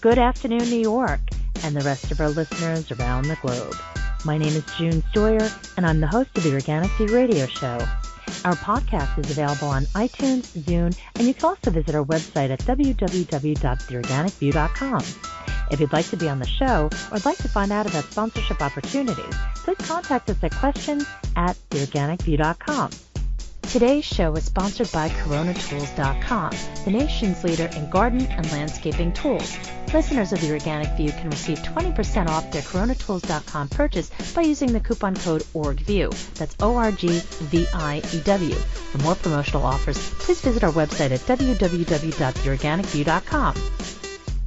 Good afternoon, New York, and the rest of our listeners around the globe. My name is June Stoyer, and I'm the host of the Organic View radio show. Our podcast is available on iTunes, Zune, and you can also visit our website at www.theorganicview.com. If you'd like to be on the show or would like to find out about sponsorship opportunities, please contact us at questions@theorganicview.com. Today's show is sponsored by coronatools.com, the nation's leader in garden and landscaping tools. Listeners of the Organic View can receive 20% off their coronatools.com purchase by using the coupon code ORGVIEW. That's ORGVIEW. For more promotional offers, please visit our website at www.theorganicview.com.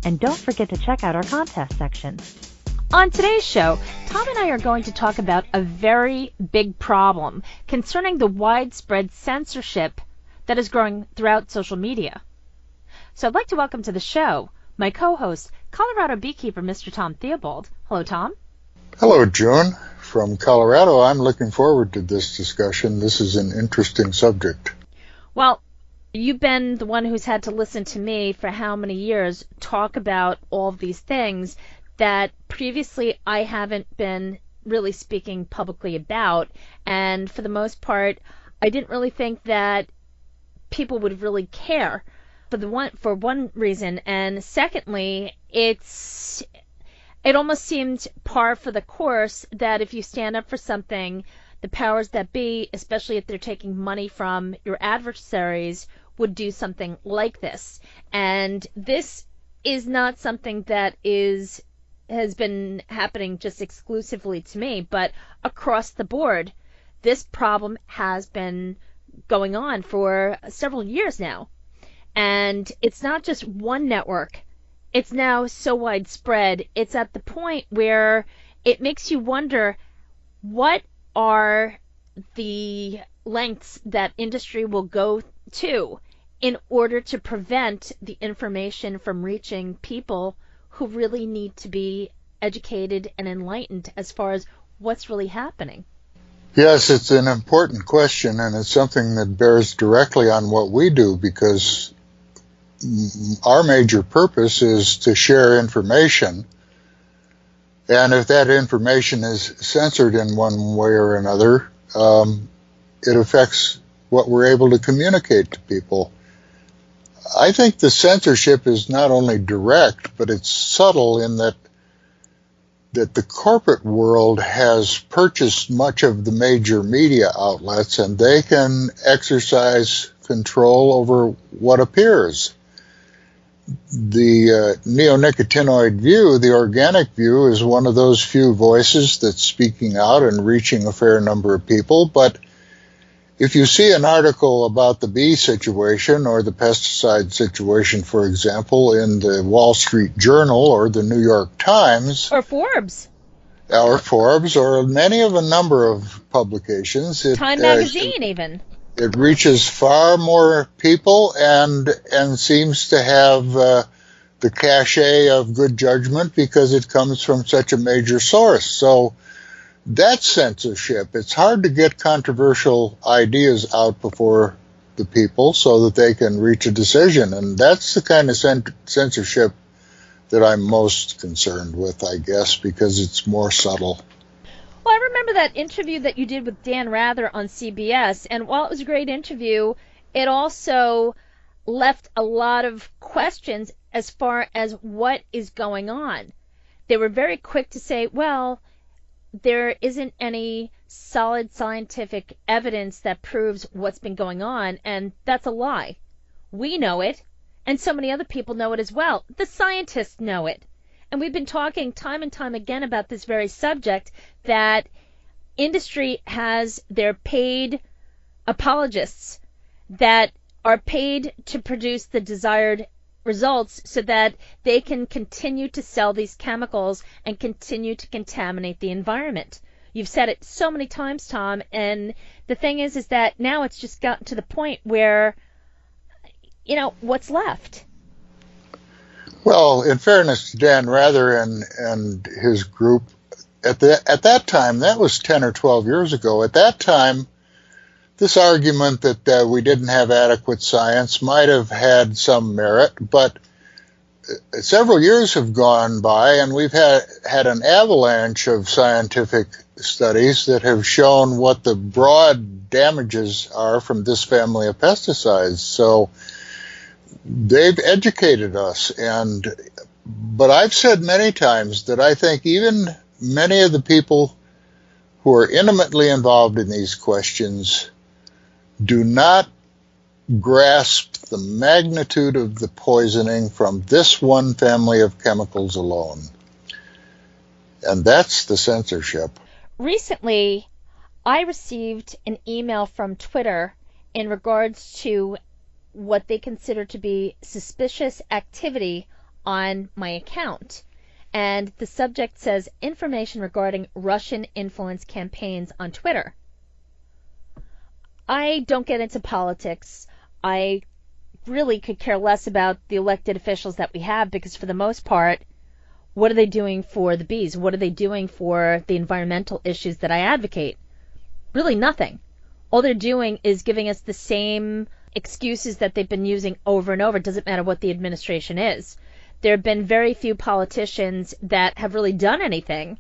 And don't forget to check out our contest section. On today's show, Tom and I are going to talk about a very big problem concerning the widespread censorship that is growing throughout social media. So I'd like to welcome to the show my co-host, Colorado beekeeper, Mr. Tom Theobald. Hello, Tom. Hello, June. From Colorado, I'm looking forward to this discussion. This is an interesting subject. Well, you've been the one who's had to listen to me for how many years talk about all of these things that previously I haven't been really speaking publicly about, and for the most part, I didn't really think that people would really care for one reason, and secondly, it almost seemed par for the course that if you stand up for something, the powers that be, especially if they're taking money from your adversaries, would do something like this. And this is not something that has been happening just exclusively to me, but across the board, this problem has been going on for several years now. And it's not just one network. It's now so widespread. It's at the point where it makes you wonder, what are the lengths that industry will go to in order to prevent the information from reaching people who really need to be educated and enlightened as far as what's really happening? Yes, it's an important question, and it's something that bears directly on what we do, because our major purpose is to share information. And if that information is censored in one way or another, it affects what we're able to communicate to people. I think the censorship is not only direct, but it's subtle in that the corporate world has purchased much of the major media outlets, and they can exercise control over what appears. The Neonicotinoid View, the Organic View, is one of those few voices that's speaking out and reaching a fair number of people, but if you see an article about the bee situation or the pesticide situation, for example, in the Wall Street Journal or the New York Times, or Forbes, or many of a number of publications, Time Magazine even, it reaches far more people and seems to have the cachet of good judgment because it comes from such a major source. So that's censorship. It's hard to get controversial ideas out before the people so that they can reach a decision, and that's the kind of censorship that I'm most concerned with, I guess, because it's more subtle. Well, I remember that interview that you did with Dan Rather on CBS, and while it was a great interview, it also left a lot of questions as far as what is going on. They were very quick to say, well, there isn't any solid scientific evidence that proves what's been going on, and that's a lie. We know it, and so many other people know it as well. The scientists know it. And we've been talking time and time again about this very subject, that industry has their paid apologists that are paid to produce the desired results so that they can continue to sell these chemicals and continue to contaminate the environment. You've said it so many times, Tom, and the thing is that now it's just gotten to the point where, what's left? Well, in fairness to Dan Rather and his group, at that time, that was 10 or 12 years ago, at that time, this argument that we didn't have adequate science might have had some merit, but several years have gone by, and we've had an avalanche of scientific studies that have shown what the broad damages are from this family of pesticides. So they've educated us, but I've said many times that I think even many of the people who are intimately involved in these questions do not grasp the magnitude of the poisoning from this one family of chemicals alone. And that's the censorship. Recently, I received an email from Twitter in regards to what they consider to be suspicious activity on my account. And the subject says information regarding Russian influence campaigns on Twitter. I don't get into politics. I really could care less about the elected officials that we have, because for the most part, what are they doing for the bees? What are they doing for the environmental issues that I advocate? Really nothing. All they're doing is giving us the same excuses that they've been using over and over. It doesn't matter what the administration is. There have been very few politicians that have really done anything.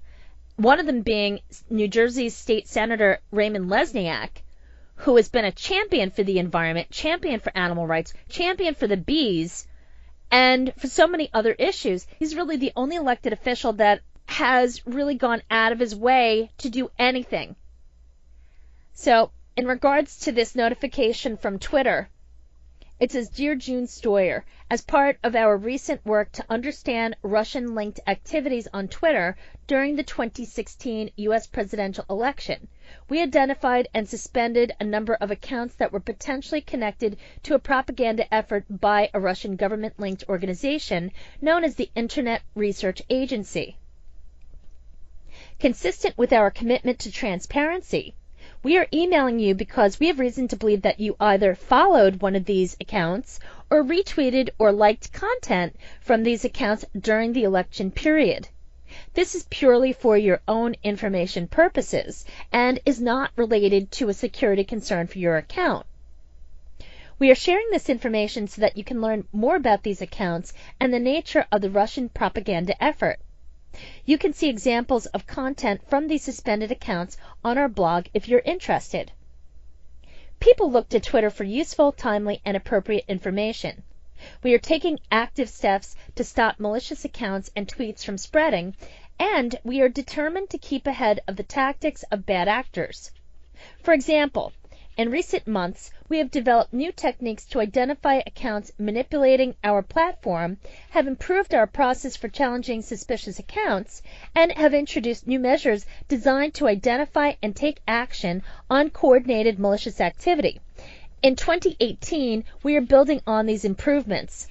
One of them being New Jersey's State Senator Raymond Lesniak, who has been a champion for the environment, champion for animal rights, champion for the bees, and for so many other issues. He's really the only elected official that has really gone out of his way to do anything. So, in regards to this notification from Twitter, it says, Dear June Stoyer, as part of our recent work to understand Russian-linked activities on Twitter during the 2016 U.S. presidential election, we identified and suspended a number of accounts that were potentially connected to a propaganda effort by a Russian government-linked organization known as the Internet Research Agency. Consistent with our commitment to transparency, we are emailing you because we have reason to believe that you either followed one of these accounts or retweeted or liked content from these accounts during the election period. This is purely for your own information purposes and is not related to a security concern for your account. We are sharing this information so that you can learn more about these accounts and the nature of the Russian propaganda effort. You can see examples of content from these suspended accounts on our blog if you're interested. People look to Twitter for useful, timely, and appropriate information. We are taking active steps to stop malicious accounts and tweets from spreading, and we are determined to keep ahead of the tactics of bad actors. For example, in recent months, we have developed new techniques to identify accounts manipulating our platform, have improved our process for challenging suspicious accounts, and have introduced new measures designed to identify and take action on coordinated malicious activity. In 2018, we are building on these improvements.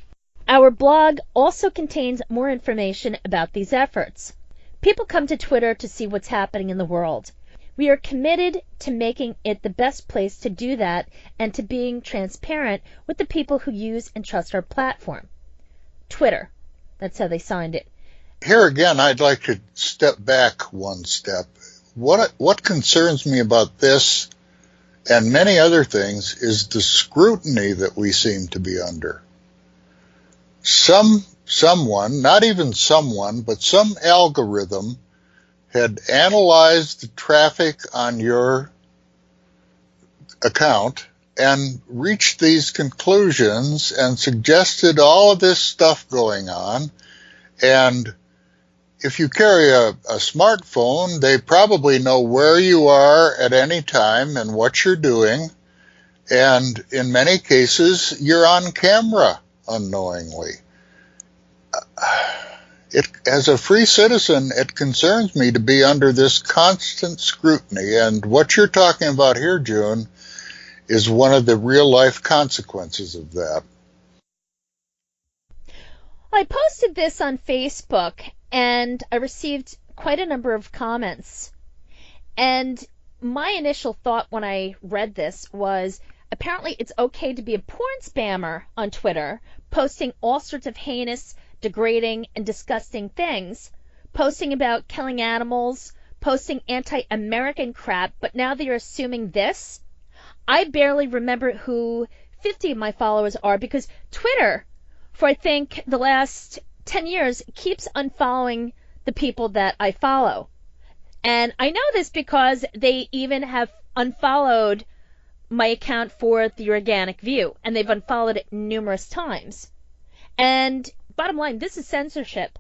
Our blog also contains more information about these efforts. People come to Twitter to see what's happening in the world. We are committed to making it the best place to do that and to being transparent with the people who use and trust our platform. Twitter. That's how they signed it. Here again, I'd like to step back one step. What concerns me about this and many other things is the scrutiny that we seem to be under. Someone, not even someone, but some algorithm had analyzed the traffic on your account and reached these conclusions and suggested all of this stuff going on. And if you carry a smartphone, they probably know where you are at any time and what you're doing. And in many cases, you're on camera unknowingly. As a free citizen, it concerns me to be under this constant scrutiny, and what you're talking about here, June, is one of the real-life consequences of that. I posted this on Facebook, and I received quite a number of comments. And my initial thought when I read this was, apparently it's okay to be a porn spammer on Twitter, posting all sorts of heinous, degrading, and disgusting things, posting about killing animals, posting anti-American crap, but now they're assuming this? I barely remember who 50 of my followers are because Twitter for I think the last 10 years keeps unfollowing the people that I follow. And I know this because they even have unfollowed my account for the Organic View, and they've unfollowed it numerous times. And bottom line, this is censorship.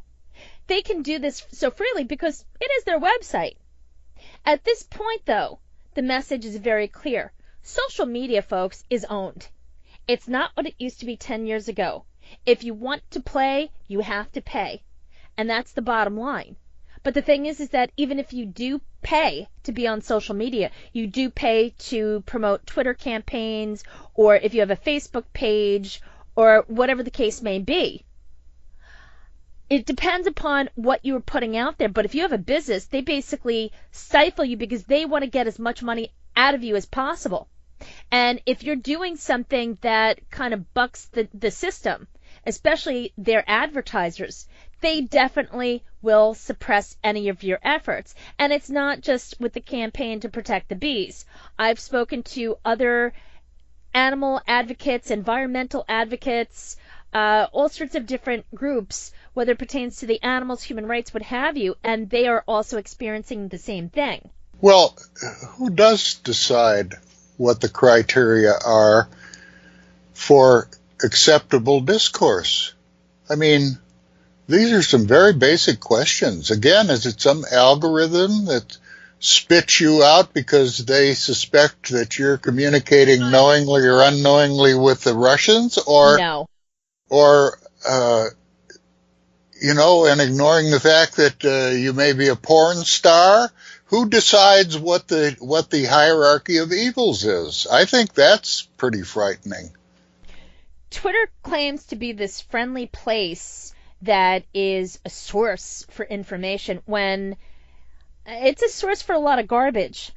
They can do this so freely because it is their website. At this point, though, the message is very clear. Social media, folks, is owned. It's not what it used to be 10 years ago. If you want to play, you have to pay. And that's the bottom line. But the thing is that even if you do pay to be on social media, you do pay to promote Twitter campaigns, or if you have a Facebook page, or whatever the case may be. It depends upon what you are putting out there. But if you have a business, they basically stifle you because they want to get as much money out of you as possible. And if you're doing something that kind of bucks the system, especially their advertisers, they definitely will suppress any of your efforts. And it's not just with the campaign to protect the bees. I've spoken to other animal advocates, environmental advocates, all sorts of different groups, whether it pertains to the animals, human rights, what have you, and they are also experiencing the same thing. Well, who does decide what the criteria are for acceptable discourse? I mean, these are some very basic questions. Again, is it some algorithm that spits you out because they suspect that you're communicating knowingly or unknowingly with the Russians? No. And ignoring the fact that you may be a porn star? Who decides what the hierarchy of evils is? I think that's pretty frightening. Twitter claims to be this friendly place that is a source for information when it's a source for a lot of garbage.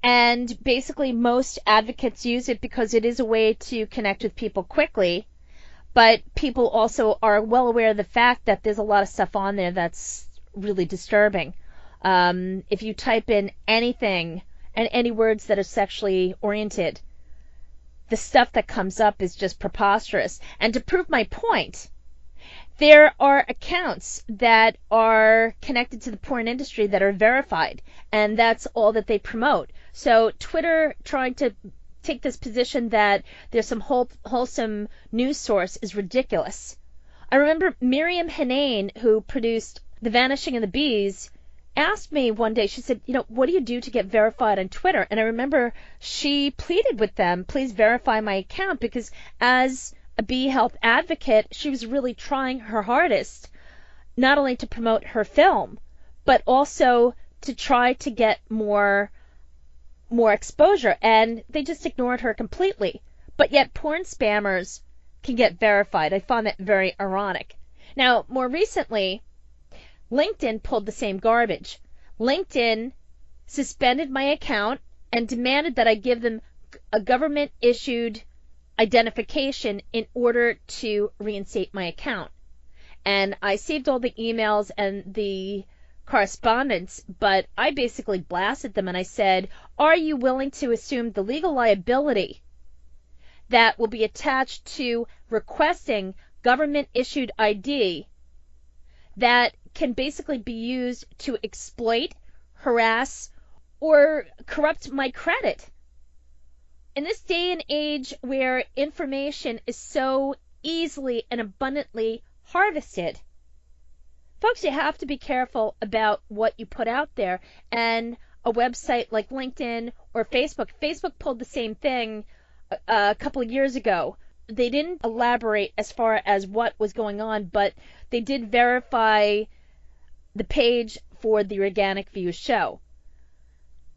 And basically most advocates use it because it is a way to connect with people quickly. But people also are well aware of the fact that there's a lot of stuff on there that's really disturbing. If you type in anything and any words that are sexually oriented, the stuff that comes up is just preposterous. And to prove my point, there are accounts that are connected to the porn industry that are verified, and that's all that they promote. So Twitter trying to take this position that there's some wholesome news source is ridiculous. I remember Miriam Hanane, who produced The Vanishing of the Bees, asked me one day, she said, what do you do to get verified on Twitter? And I remember she pleaded with them, please verify my account, because as a bee health advocate, she was really trying her hardest, not only to promote her film, but also to try to get more exposure, and they just ignored her completely. But yet porn spammers can get verified. I found that very ironic. Now, more recently, LinkedIn pulled the same garbage. LinkedIn suspended my account and demanded that I give them a government-issued identification in order to reinstate my account. And I saved all the emails and the correspondence, but I basically blasted them and I said, are you willing to assume the legal liability that will be attached to requesting government-issued ID that can basically be used to exploit, harass, or corrupt my credit? In this day and age where information is so easily and abundantly harvested, folks, you have to be careful about what you put out there. And a website like LinkedIn or Facebook pulled the same thing a couple of years ago. They didn't elaborate as far as what was going on, but they did verify the page for the Organic View show.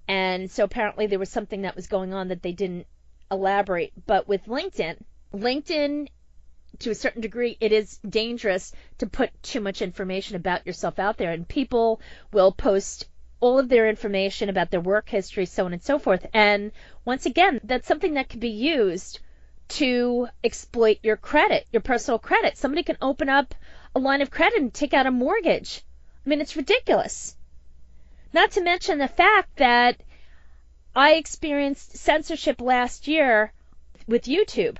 And so apparently there was something that was going on that they didn't elaborate. But with LinkedIn, to a certain degree, it is dangerous to put too much information about yourself out there. And people will post all of their information about their work history, so on and so forth. And once again, that's something that can be used to exploit your credit, your personal credit. Somebody can open up a line of credit and take out a mortgage. I mean, it's ridiculous. Not to mention the fact that I experienced censorship last year with YouTube.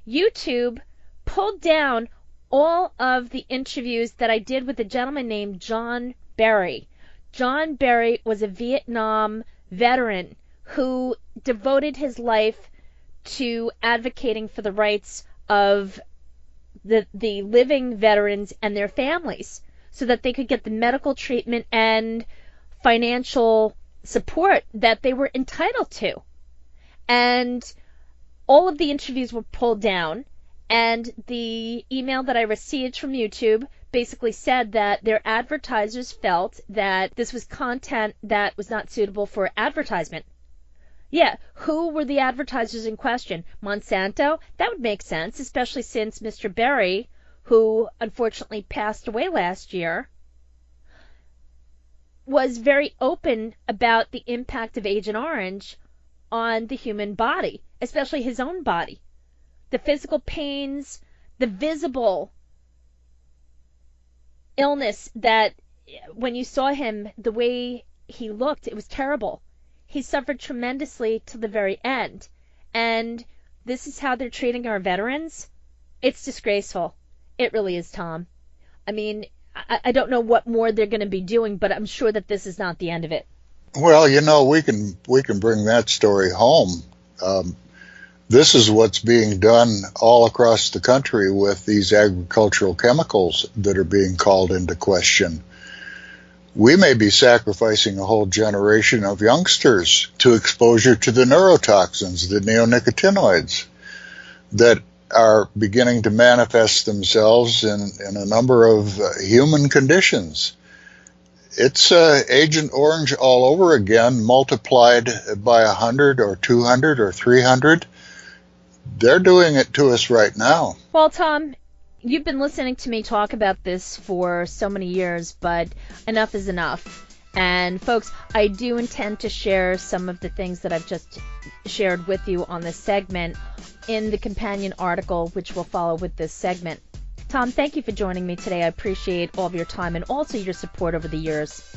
YouTube pulled down all of the interviews that I did with a gentleman named John Berry. John Berry was a Vietnam veteran who devoted his life to advocating for the rights of the living veterans and their families so that they could get the medical treatment and financial support that they were entitled to. And all of the interviews were pulled down, and the email that I received from YouTube basically said that their advertisers felt that this was content that was not suitable for advertisement. Yeah, who were the advertisers in question? Monsanto? That would make sense, especially since Mr. Berry, who unfortunately passed away last year, was very open about the impact of Agent Orange on the human body, especially his own body. The physical pains, the visible illness that when you saw him, the way he looked, it was terrible. He suffered tremendously to the very end. And this is how they're treating our veterans? It's disgraceful. It really is, Tom. I mean, I don't know what more they're going to be doing, but I'm sure that this is not the end of it. Well, we can bring that story home. This is what's being done all across the country with these agricultural chemicals that are being called into question. We may be sacrificing a whole generation of youngsters to exposure to the neurotoxins, the neonicotinoids, that are beginning to manifest themselves in a number of human conditions. It's Agent Orange all over again, multiplied by 100 or 200 or 300. They're doing it to us right now. Well, Tom, you've been listening to me talk about this for so many years, but enough is enough. And folks, I do intend to share some of the things that I've just shared with you on this segment in the companion article, which will follow with this segment. Tom, thank you for joining me today. I appreciate all of your time and also your support over the years.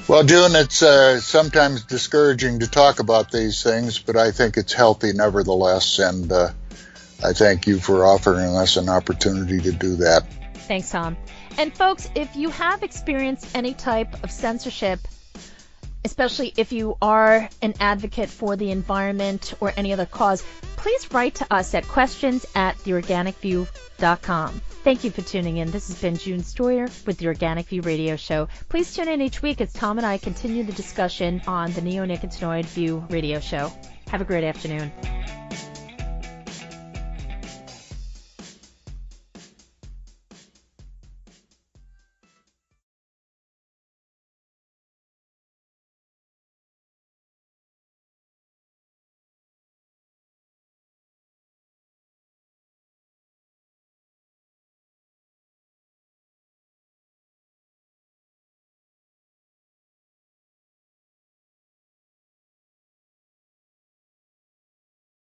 Well, June, it's sometimes discouraging to talk about these things, but I think it's healthy nevertheless, and I thank you for offering us an opportunity to do that. Thanks, Tom. And folks, if you have experienced any type of censorship, especially if you are an advocate for the environment or any other cause, please write to us at questions@theorganicview.com. Thank you for tuning in. This has been June Stoyer with the Organic View Radio Show. Please tune in each week as Tom and I continue the discussion on the Neonicotinoid View Radio Show. Have a great afternoon.